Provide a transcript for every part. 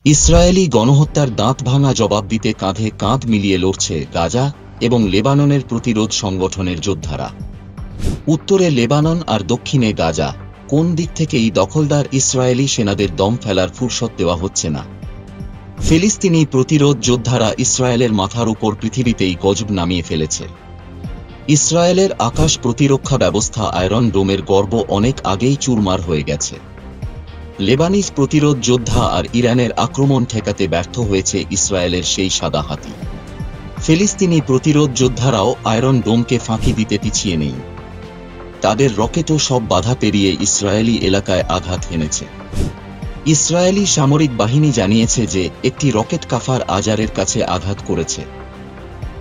Israeli গণহত্যার দাঁত ভাঙা জবাব দিতে কাঁধে কাঁধ মিলিয়ে লড়ছে গাজা এবং লেবাননের প্রতিরোধ সংগঠনের যোদ্ধারা। উত্তরে লেবানন আর দক্ষিণে গাজা, কোন দিক থেকেই দখলদার ইসরায়েলি সেনাদের দম ফেলার ফুরসত দেওয়া হচ্ছে না। ফিলিস্তিনি প্রতিরোধ যোদ্ধারা ইসরায়েলের মাথার উপর পৃথিবীতেই গজব নামিয়ে ফেলেছে। ইসরায়েলের আকাশ প্রতিরক্ষা ব্যবস্থা আয়রন ডোমের গর্ব অনেক আগেই চুরমার হয়ে গেছে। লেবানিজ প্রতিরোধ যোদ্ধা আর ইরানের আক্রমণ ঠেকাতে ব্যর্থ হয়েছে ইসরায়েলের সেই সাদা হাতি। ফিলিস্তিনি প্রতিরোধ যোদ্ধারাও আয়রন ডোমকে ফাঁকি দিতে পিছিয়ে নেই। তাদের রকেটও সব বাধা পেরিয়ে ইসরায়েলি এলাকায় আঘাত হেনেছে। ইসরায়েলি সামরিক বাহিনী জানিয়েছে যে একটি রকেট কাফার আজারের কাছে আঘাত করেছে।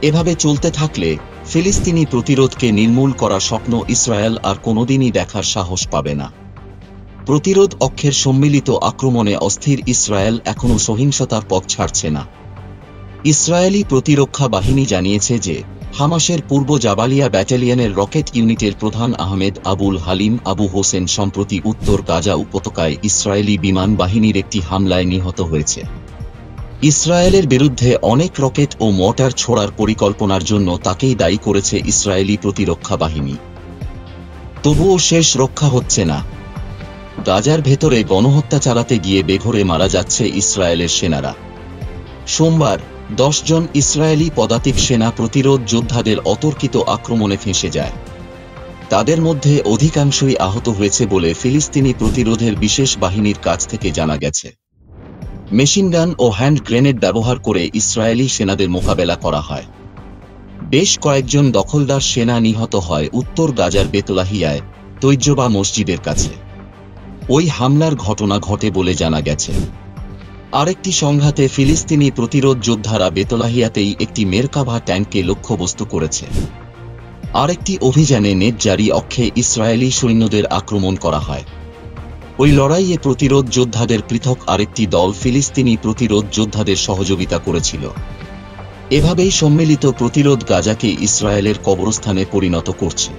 এভাবে চলতে থাকলে ফিলিস্তিনি প্রতিরোধকে নির্মূল করার স্বপ্ন ইসরায়েল আর কোনোদিনই দেখার সাহস পাবে না। প্রতিরোধ অক্ষের সম্মিলিত আক্রমণে অস্থির ইসরায়েল এখনও সহিংসতার পথ ছাড়ছে না। ইসরায়েলি প্রতিরক্ষা বাহিনী জানিয়েছে যে হামাসের পূর্ব জাবালিয়া ব্যাটালিয়নের রকেট ইউনিটের প্রধান আহমেদ আবুল হালিম আবু হোসেন সম্প্রতি উত্তর গাজা উপত্যকায় ইসরায়েলি বিমান বাহিনীর একটি হামলায় নিহত হয়েছে। ইসরায়েলের বিরুদ্ধে অনেক রকেট ও মর্টার ছোড়ার পরিকল্পনার জন্য তাকেই দায়ী করেছে ইসরায়েলি প্রতিরক্ষা বাহিনী। তবুও শেষ রক্ষা হচ্ছে না। গাজার ভেতরে গণহত্যা চালাতে গিয়ে বেঘোরে মারা যাচ্ছে ইসরায়েলের সেনারা। সোমবার 10 জন ইসরায়েলি পদাতিক সেনা প্রতিরোধ যোদ্ধাদের অতর্কিত আক্রমণে ফেঁসে যায়। তাদের মধ্যে অধিকাংশই আহত হয়েছে বলে ফিলিস্তিনি প্রতিরোধের বিশেষ বাহিনীর কাছ থেকে জানা গেছে। মেশিনগান ও হ্যান্ড গ্রেনেড ব্যবহার করে ইসরায়েলি সেনাদের মোকাবেলা করা হয়। বেশ কয়েকজন দখলদার সেনা নিহত হয় উত্তর গাজার বেতলাহিয়ায় তৈজবা মসজিদের কাছে। ওই হামলার ঘটনা ঘটে বলে জানা গেছে। আরেকটি সংঘাতে ফিলিস্তিনি প্রতিরোধ যোদ্ধারা বেতলাহিয়াতেই একটি মেরকাভা ট্যাঙ্ককে লক্ষ্যবস্তু করেছে। আরেকটি অভিযানে নেটজারি অক্ষে ইসরায়েলি সৈন্যদের আক্রমণ করা হয়। ওই লড়াইয়ে প্রতিরোধ যোদ্ধাদের পৃথক আরেকটি দল ফিলিস্তিনি প্রতিরোধ যোদ্ধাদের সহযোগিতা করেছিল। এভাবেই সম্মিলিত প্রতিরোধ গাজাকে ইসরায়েলের কবরস্থানে পরিণত করছে।